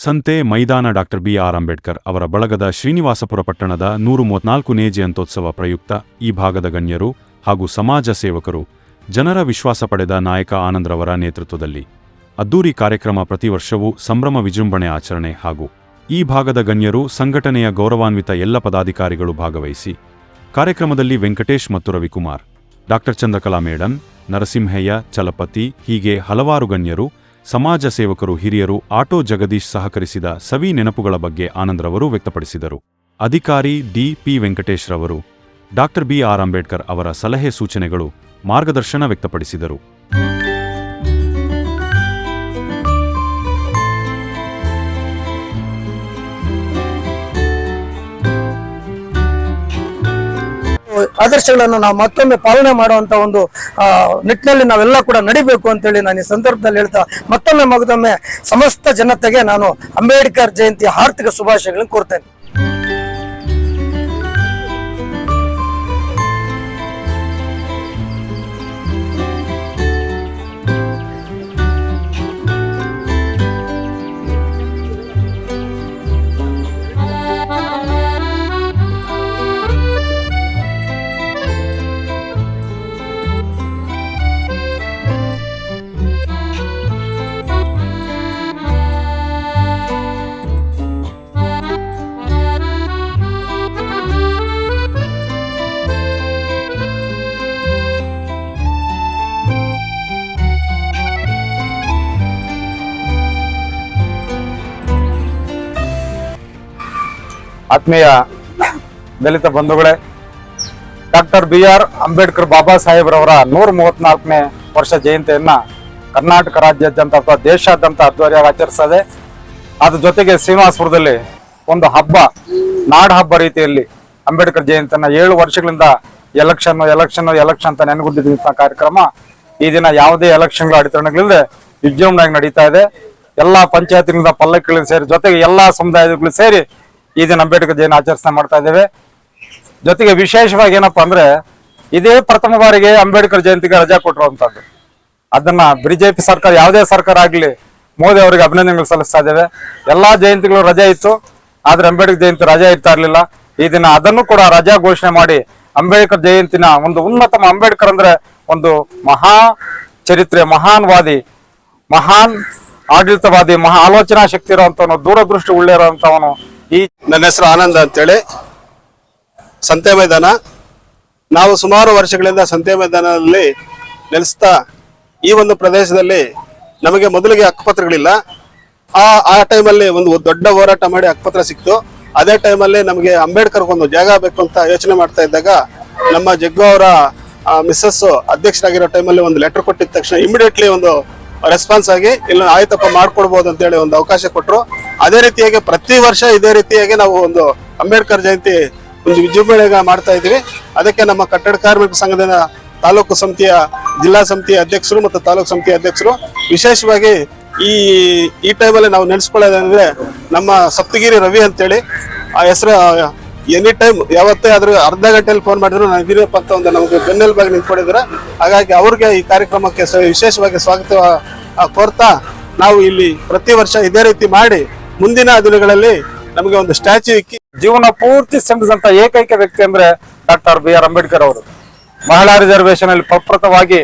ಸಂತೆ ಮೈದಾನ doctor B R. Ambedkar ಅವರ ಬಳಗದ ಶ್ರೀನಿವಾಸಪುರ ಪಟ್ಟಣದ 134ನೇ ಜಯಂತ್ಯೋತ್ಸವ ಪ್ರಯುಕ್ತ ಈ ಭಾಗದ ಗಣ್ಯರು ಹಾಗೂ ಸಮಾಜ ಸೇವಕರು ಜನರ ವಿಶ್ವಾಸ ಪಡೆದ ನಾಯಕ ಆನಂದ್ರವರ ನೇತೃತ್ವದಲ್ಲಿ ಅದ್ದೂರಿ ಕಾರ್ಯಕ್ರಮ ಪ್ರತಿ ವರ್ಷವೂ ಸಂಭ್ರಮ ವಿಜೃಂಭಣೆ ಆಚರಣೆ ಹಾಗೂ ಈ ಭಾಗದ ಗಣ್ಯರು ಸಂಘಟನೆಯ ಗೌರವಾನ್ವಿತ ಎಲ್ಲ ಪದಾಧಿಕಾರಿಗಳು ಭಾಗವಹಿಸಿ ಕಾರ್ಯಕ್ರಮದಲ್ಲಿ ವೆಂಕಟೇಶ್ ಮತ್ತು ರವಿಕುಮಾರ್, ಡಾಕ್ಟರ್ ಚಂದ್ರಕಲಾ ಮೇಡನ್, ನರಸಿಂಹಯ್ಯ, ಚಲಪತಿ ಹೀಗೆ ಹಲವಾರು ಗಣ್ಯರು, ಸಮಾಜ ಸೇವಕರು, ಹಿರಿಯರು, ಆಟೋ ಜಗದೀಶ್ ಸಹಕರಿಸಿದ ಸವಿ ನೆನಪುಗಳ ಬಗ್ಗೆ ಆನಂದ್ರವರು ವ್ಯಕ್ತಪಡಿಸಿದರು. ಅಧಿಕಾರಿ ಡಿ.ಪಿ. ವೆಂಕಟೇಶ್ ರವರು ಡಾಕ್ಟರ್ ಬಿ.ಆರ್. ಅಂಬೇಡ್ಕರ್ ಅವರ ಸಲಹೆ ಸೂಚನೆಗಳು, ಮಾರ್ಗದರ್ಶನ ವ್ಯಕ್ತಪಡಿಸಿದರು. ಆದರ್ಶಗಳನ್ನು ನಾವು ಮತ್ತೊಮ್ಮೆ ಪಾಲನೆ ಮಾಡುವಂತ ಒಂದು ನಿಟ್ಟಿನಲ್ಲಿ ನಾವೆಲ್ಲ ಕೂಡ ನಡಿಬೇಕು ಅಂತೇಳಿ ನಾನು ಈ ಸಂದರ್ಭದಲ್ಲಿ ಹೇಳ್ತಾ ಮತ್ತೊಮ್ಮೆ ಸಮಸ್ತ ಜನತೆಗೆ ನಾನು ಅಂಬೇಡ್ಕರ್ ಜಯಂತಿ ಹಾರ್ದಿಕ ಶುಭಾಶಯಗಳನ್ನು ಕೋರ್ತೇನೆ. ಆತ್ಮೀಯ ದಲಿತ ಬಂಧುಗಳೇ, ಡಾಕ್ಟರ್ ಬಿ.ಆರ್. ಅಂಬೇಡ್ಕರ್ ಬಾಬಾ ಸಾಹೇಬ್ರವರ 134ನೇ ವರ್ಷ ಜಯಂತಿಯನ್ನ ಕರ್ನಾಟಕ ರಾಜ್ಯಾದ್ಯಂತ ಅಥವಾ ದೇಶಾದ್ಯಂತ ಅದ್ದೂರಿಯಾಗಿ ಆಚರಿಸ್ತದೆ. ಅದ್ರ ಜೊತೆಗೆ ಶ್ರೀನಿವಾಸಪುರದಲ್ಲಿ ಒಂದು ಹಬ್ಬ, ನಾಡ ಹಬ್ಬ ರೀತಿಯಲ್ಲಿ ಅಂಬೇಡ್ಕರ್ ಜಯಂತಿಯನ್ನ 7 ವರ್ಷಗಳಿಂದ ಎಲೆಕ್ಷನ್ ಅಂತ ನೆನಗುದ್ದಿದ್ದಂಥ ಕಾರ್ಯಕ್ರಮ ಈ ದಿನ ಯಾವುದೇ ಎಲೆಕ್ಷನ್ಗಳ ಅಡೆತಡೆಗಳಿಲ್ಲದೆ ವಿಜೃಂಭಣೆಯಾಗಿ ನಡೀತಾ ಇದೆ. ಎಲ್ಲಾ ಪಂಚಾಯತ್ಗಳಿಂದ ಪಲ್ಲಕ್ಕಿಗಳು ಸೇರಿ ಜೊತೆಗೆ ಎಲ್ಲಾ ಸಮುದಾಯಗಳು ಸೇರಿ ಈ ದಿನ ಅಂಬೇಡ್ಕರ್ ಜಯಂತಿ ಆಚರಣೆ ಮಾಡ್ತಾ ಇದ್ದೇವೆ. ಜೊತೆಗೆ ವಿಶೇಷವಾಗಿ ಏನಪ್ಪಾ ಅಂದ್ರೆ ಇದೇ ಪ್ರಥಮ ಬಾರಿಗೆ ಅಂಬೇಡ್ಕರ್ ಜಯಂತಿಗೆ ರಜಾ ಕೊಟ್ಟಿರುವಂತದ್ದು. ಅದನ್ನ ಬಿಜೆಪಿ ಸರ್ಕಾರ, ಯಾವುದೇ ಸರ್ಕಾರ ಆಗ್ಲಿ, ಮೋದಿ ಅವರಿಗೆ ಅಭಿನಂದನೆಗಳು ಸಲ್ಲಿಸ್ತಾ ಇದ್ದೇವೆ. ಎಲ್ಲಾ ಜಯಂತಿಗಳು ರಜಾ ಇತ್ತು, ಆದ್ರೆ ಅಂಬೇಡ್ಕರ್ ಜಯಂತಿ ರಜಾ ಇರ್ತಾ ಇರ್ಲಿಲ್ಲ. ಈ ದಿನ ಅದನ್ನು ಕೂಡ ರಜಾ ಘೋಷಣೆ ಮಾಡಿ ಅಂಬೇಡ್ಕರ್ ಜಯಂತಿನ ಒಂದು ಉನ್ನತಮ, ಅಂಬೇಡ್ಕರ್ ಅಂದ್ರೆ ಒಂದು ಮಹಾ ಚರಿತ್ರೆ, ಮಹಾನ್ವಾದಿ, ಮಹಾನ್ ಆಡಳಿತವಾದಿ, ಮಹಾ ಆಲೋಚನಾ ಶಕ್ತಿ ಇರುವಂತವನು, ದೂರದೃಷ್ಟಿ ಉಳ್ಳಿರುವಂತವನು. ನನ್ನ ಹೆಸರು ಆನಂದ್ ಅಂತೇಳಿ, ಸಂತೆ ಮೈದಾನ. ನಾವು ಸುಮಾರು ವರ್ಷಗಳಿಂದ ಸಂತೆ ಮೈದಾನದಲ್ಲಿ ನೆಲೆಸ್ತಾ ಈ ಒಂದು ಪ್ರದೇಶದಲ್ಲಿ ನಮಗೆ ಮೊದಲಿಗೆ ಹಕ್ಕುಪತ್ರಗಳಿಲ್ಲ. ಆ ಟೈಮಲ್ಲಿ ಒಂದು ದೊಡ್ಡ ಹೋರಾಟ ಮಾಡಿ ಹಕ್ಕುಪತ್ರ ಸಿಕ್ತು. ಅದೇ ಟೈಮಲ್ಲಿ ನಮಗೆ ಅಂಬೇಡ್ಕರ್ ಒಂದು ಜಾಗ ಬೇಕು ಅಂತ ಯೋಚನೆ ಮಾಡ್ತಾ ಇದ್ದಾಗ ನಮ್ಮ ಜಗ್ಗು ಅವರ ಮಿಸ್ಸಸ್ ಅಧ್ಯಕ್ಷರಾಗಿರೋ ಟೈಮಲ್ಲಿ ಒಂದು ಲೆಟರ್ ಕೊಟ್ಟಿದ ತಕ್ಷಣ ಇಮಿಡಿಯೇಟ್ಲಿ ಒಂದು ರೆಸ್ಪಾನ್ಸ್ ಆಗಿ ಇಲ್ಲ ಆಯ್ತಪ್ಪ ಮಾಡ್ಕೊಡ್ಬೋದು ಅಂತ ಹೇಳಿ ಒಂದು ಅವಕಾಶ ಕೊಟ್ಟರು. ಅದೇ ರೀತಿಯಾಗಿ ಪ್ರತಿ ವರ್ಷ ಇದೇ ರೀತಿಯಾಗಿ ನಾವು ಒಂದು ಅಂಬೇಡ್ಕರ್ ಜಯಂತಿ ಒಂದು ವಿಜೃಂಭಣೆಗೆ ಮಾಡ್ತಾ ಇದೀವಿ. ಅದಕ್ಕೆ ನಮ್ಮ ಕಟ್ಟಡ ಕಾರ್ಮಿಕ ಸಂಘದ ತಾಲೂಕು ಸಮಿತಿಯ, ಜಿಲ್ಲಾ ಸಮಿತಿಯ ಅಧ್ಯಕ್ಷರು ಮತ್ತು ತಾಲೂಕು ಸಮಿತಿಯ ಅಧ್ಯಕ್ಷರು ವಿಶೇಷವಾಗಿ ಈ ಟೈಮಲ್ಲಿ ನಾವು ನೆನೆಸ್ಕೊಳ್ಳೋದಂದ್ರೆ ನಮ್ಮ ಸಪ್ತಗಿರಿ ರವಿ ಅಂತೇಳಿ, ಆ ಹೆಸರು ಎನಿ ಟೈಮ್ ಯಾವತ್ತೇ ಆದ್ರೂ ಅರ್ಧ ಗಂಟೆಯಲ್ಲಿ ಫೋನ್ ಮಾಡಿದ್ರು ನಾನು ಇದೀರಪ್ಪ ಅಂತ ಒಂದು ನಮಗೆ ಬೆನ್ನೆಲುಬಾಗಿ ನಿಂತ್ಕೊಂಡಿದ್ದಾರೆ. ಹಾಗಾಗಿ ಅವ್ರಿಗೆ ಈ ಕಾರ್ಯಕ್ರಮಕ್ಕೆ ವಿಶೇಷವಾಗಿ ಸ್ವಾಗತ ಕೋರ್ತಾ ನಾವು ಇಲ್ಲಿ ಪ್ರತಿ ವರ್ಷ ಇದೇ ರೀತಿ ಮಾಡಿ ಮುಂದಿನ ದಿನಗಳಲ್ಲಿ ನಮಗೆ ಒಂದು ಸ್ಟ್ಯಾಚ್ಯೂ ಇಕ್ಕಿ ಜೀವನ ಪೂರ್ತಿ ಶ್ರಮಿಸಿದಂತ ಏಕೈಕ ವ್ಯಕ್ತಿ ಅಂದ್ರೆ ಡಾಕ್ಟರ್ ಬಿ.ಆರ್. ಅಂಬೇಡ್ಕರ್ ಅವರು. ಮಹಿಳಾ ರಿಸರ್ವೇಶನ್ ಅಲ್ಲಿ ಪ್ರಪ್ರಥವಾಗಿ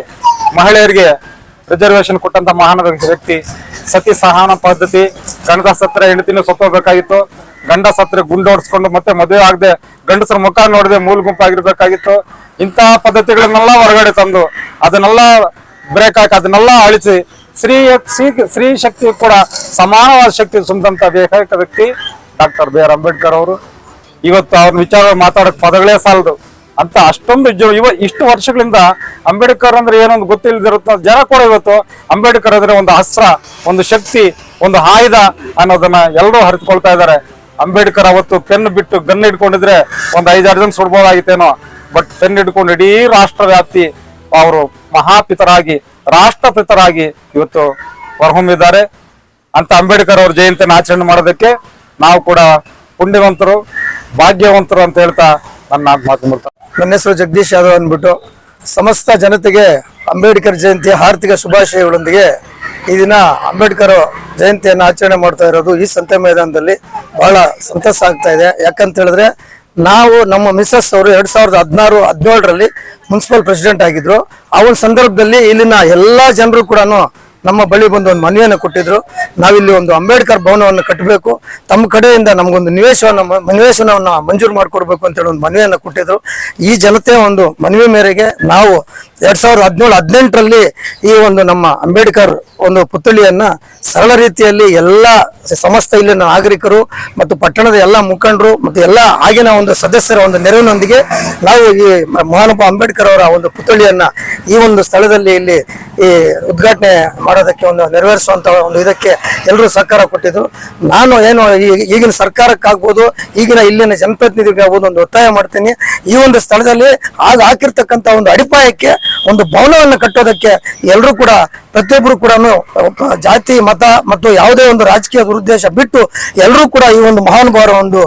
ಮಹಿಳೆಯರಿಗೆ ರಿಸರ್ವೇಶನ್ ಕೊಟ್ಟಂತ ಮಹಾನ್ ವ್ಯಕ್ತಿ. ಸತಿ ಸಹನ ಪದ್ಧತಿ, ಗಂಡ ಸತ್ರ ಹೆಂಡತಿನೂ ಸತ್ತೋಗ್ಬೇಕಾಗಿತ್ತು, ಗಂಡ ಸತ್ರೆ ಗುಂಡೋಡಿಸ್ಕೊಂಡು ಮತ್ತೆ ಮದುವೆ ಆಗದೆ ಗಂಡಸರ ಮುಖ ನೋಡದೆ ಮೂಲ ಗುಂಪಾಗಿರ್ಬೇಕಾಗಿತ್ತು. ಇಂತಹ ಪದ್ಧತಿಗಳನ್ನೆಲ್ಲ ಹೊರಗಡೆ ತಂದು ಅದನ್ನೆಲ್ಲ ಬ್ರೇಕ್ ಹಾಕಿ ಅದನ್ನೆಲ್ಲ ಅಳಿಸಿ ಸ್ತ್ರೀ ಶಕ್ತಿ ಕೂಡ ಸಮಾನವಾದ ಶಕ್ತಿ ತುಂಬಿದಂತ ಏಕೈಕ ವ್ಯಕ್ತಿ ಡಾಕ್ಟರ್ ಬಿ.ಆರ್. ಅಂಬೇಡ್ಕರ್ ಅವರು. ಇವತ್ತು ಅವ್ರ ವಿಚಾರ ಮಾತಾಡಕ್ ಪದಗಳೇ ಸಾಲದು ಅಂತ ಅಷ್ಟೊಂದು ಇಷ್ಟು ವರ್ಷಗಳಿಂದ ಅಂಬೇಡ್ಕರ್ ಅಂದ್ರೆ ಏನೊಂದು ಗೊತ್ತಿಲ್ಲದಿರುತ್ತ ಜನ ಕೂಡ ಇವತ್ತು ಅಂಬೇಡ್ಕರ್ ಅಂದ್ರೆ ಒಂದು ಅಸ್ತ್ರ, ಒಂದು ಶಕ್ತಿ, ಒಂದು ಆಯುಧ ಅನ್ನೋದನ್ನ ಎಲ್ಲರೂ ಅರಿತುಕೊಳ್ತಾ ಇದ್ದಾರೆ. ಅಂಬೇಡ್ಕರ್ ಅವತ್ತು ಪೆನ್ ಬಿಟ್ಟು ಗನ್ ಹಿಡ್ಕೊಂಡಿದ್ರೆ ಒಂದು 5-6 ಜನ ಸುಡ್ಬೋದಾಗಿತ್ತೇನೋ. ಬಟ್ ಪೆನ್ ಹಿಡ್ಕೊಂಡು ಇಡೀ ರಾಷ್ಟ್ರ ವ್ಯಾಪ್ತಿ ಅವರು ಮಹಾಪಿತರಾಗಿ, ರಾಷ್ಟ್ರಪಿತರಾಗಿ ಇವತ್ತು ಹೊರಹೊಮ್ಮಿದ್ದಾರೆ. ಅಂತ ಅಂಬೇಡ್ಕರ್ ಅವ್ರ ಜಯಂತಿಯನ್ನು ಆಚರಣೆ ಮಾಡೋದಕ್ಕೆ ನಾವು ಕೂಡ ಪುಣ್ಯವಂತರು, ಭಾಗ್ಯವಂತರು ಅಂತ ಹೇಳ್ತಾ ನನ್ನ ಮಾತು ಮುಗಿಸ್ತಾ. ನನ್ನ ಹೆಸರು ಜಗದೀಶ್ ಯಾದವ್ ಅಂದ್ಬಿಟ್ಟು ಸಮಸ್ತ ಜನತೆಗೆ ಅಂಬೇಡ್ಕರ್ ಜಯಂತಿ ಹಾರ್ದಿಕ ಶುಭಾಶಯಗಳೊಂದಿಗೆ ಈ ದಿನ ಅಂಬೇಡ್ಕರ್ ಜಯಂತಿಯನ್ನು ಆಚರಣೆ ಮಾಡ್ತಾ ಇರೋದು ಈ ಸಂತೆ ಮೈದಾನದಲ್ಲಿ ಬಹಳ ಸಂತಸ ಆಗ್ತಾ ಇದೆ. ಯಾಕಂತ ಹೇಳಿದ್ರೆ ನಾವು ನಮ್ಮ ಮಿಸಸ್ ಅವರು 2016-17ರಲ್ಲಿ ಮುನ್ಸಿಪಲ್ ಪ್ರೆಸಿಡೆಂಟ್ ಆಗಿದ್ರು. ಆ ಒಂದು ಸಂದರ್ಭದಲ್ಲಿ ಇಲ್ಲಿನ ಎಲ್ಲಾ ಜನರು ಕೂಡ ನಮ್ಮ ಬಳಿ ಬಂದು ಒಂದು ಮನವಿಯನ್ನು ಕೊಟ್ಟಿದ್ರು. ನಾವಿಲ್ಲಿ ಒಂದು ಅಂಬೇಡ್ಕರ್ ಭವನವನ್ನು ಕಟ್ಟಬೇಕು, ತಮ್ಮ ಕಡೆಯಿಂದ ನಮಗೊಂದು ನಿವೇಶನವನ್ನು ಮಂಜೂರು ಮಾಡಿಕೊಡ್ಬೇಕು ಅಂತೇಳಿ ಒಂದು ಮನವಿಯನ್ನು ಕೊಟ್ಟಿದ್ರು. ಈ ಜನತೆಯ ಒಂದು ಮನವಿ ಮೇರೆಗೆ ನಾವು 2017-18ರಲ್ಲಿ ಈ ಒಂದು ನಮ್ಮ ಅಂಬೇಡ್ಕರ್ ಒಂದು ಪುತ್ಥಳಿಯನ್ನ ಸರಳ ರೀತಿಯಲ್ಲಿ ಎಲ್ಲ ಸಮಸ್ತ ಇಲ್ಲಿನ ನಾಗರಿಕರು ಮತ್ತು ಪಟ್ಟಣದ ಎಲ್ಲ ಮುಖಂಡರು ಮತ್ತು ಎಲ್ಲ ಆಗಿನ ಒಂದು ಸದಸ್ಯರ ಒಂದು ನೆರವಿನೊಂದಿಗೆ ನಾವು ಈ ಮಹಾನುಭಾವ ಅಂಬೇಡ್ಕರ್ ಅವರ ಒಂದು ಪುತ್ಥಳಿಯನ್ನ ಈ ಒಂದು ಸ್ಥಳದಲ್ಲಿ ಇಲ್ಲಿ ಈ ಉದ್ಘಾಟನೆ ಮಾಡೋದಕ್ಕೆ ಒಂದು ನೆರವೇರಿಸುವಂತ ಒಂದು ಇದಕ್ಕೆ ಎಲ್ಲರೂ ಸಹಕಾರ ಕೊಟ್ಟಿದ್ರು. ನಾನು ಏನು ಈಗಿನ ಸರ್ಕಾರಕ್ಕಾಗ್ಬೋದು, ಈಗಿನ ಇಲ್ಲಿನ ಜನಪ್ರತಿನಿಧಿಗಾಗ್ಬೋದು ಒಂದು ಒತ್ತಾಯ ಮಾಡ್ತೀನಿ. ಈ ಒಂದು ಸ್ಥಳದಲ್ಲಿ ಆಗ ಹಾಕಿರ್ತಕ್ಕಂಥ ಒಂದು ಅಡಿಪಾಯಕ್ಕೆ ಒಂದು ಭವನವನ್ನು ಕಟ್ಟೋದಕ್ಕೆ ಎಲ್ಲರೂ ಕೂಡ ಪ್ರತಿಯೊಬ್ಬರು ಕೂಡ ಜಾತಿ ಮತ ಮತ್ತು ಯಾವುದೇ ಒಂದು ರಾಜಕೀಯ ದುರುದ್ದೇಶ ಬಿಟ್ಟು ಎಲ್ಲರೂ ಕೂಡ ಈ ಒಂದು ಮಹಾನುಭಾವರ ಒಂದು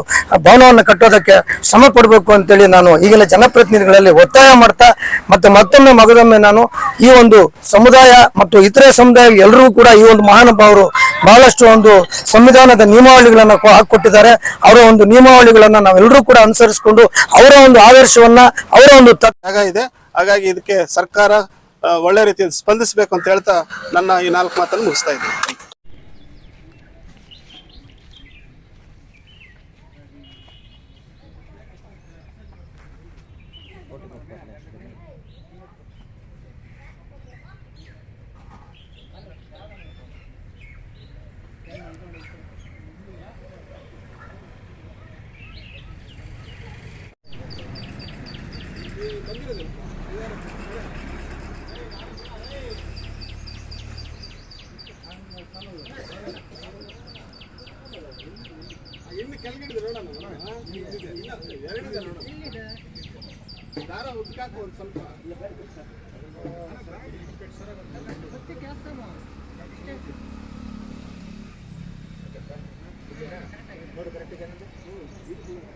ಭವನವನ್ನು ಕಟ್ಟೋದಕ್ಕೆ ಶ್ರಮ ಪಡಬೇಕು ಅಂತೇಳಿ ನಾನು ಈಗಿನ ಜನಪ್ರತಿನಿಧಿಗಳಲ್ಲಿ ಒತ್ತಾಯ ಮಾಡ್ತಾ ಮತ್ತೊಮ್ಮೆ ಮಗದೊಮ್ಮೆ ನಾನು ಈ ಒಂದು ಸಮುದಾಯ ಮತ್ತು ಇತರೆ ಸಮುದಾಯ ಎಲ್ಲರೂ ಕೂಡ ಈ ಒಂದು ಮಹಾನುಭಾವರು ಬಹಳಷ್ಟು ಒಂದು ಸಂವಿಧಾನದ ನಿಯಮಾವಳಿಗಳನ್ನ ಹಾಕಿಕೊಟ್ಟಿದ್ದಾರೆ. ಅವರ ಒಂದು ನಿಯಮಾವಳಿಗಳನ್ನ ನಾವೆಲ್ಲರೂ ಕೂಡ ಅನುಸರಿಸಿಕೊಂಡು ಅವರ ಒಂದು ಆದರ್ಶವನ್ನ ಅವರ ಒಂದು ಇದೆ. ಹಾಗಾಗಿ ಇದಕ್ಕೆ ಸರ್ಕಾರ ಒಳ್ಳೆ ರೀತಿಯಲ್ಲಿ ಸ್ಪಂದಿಸಬೇಕು ಅಂತ ಹೇಳ್ತಾ ನನ್ನ ಈ 4 ಮಾತನ್ನು ಮುಗಿಸ್ತಾ ಇದ್ದೀನಿ. ಸ್ವಲ್ಪ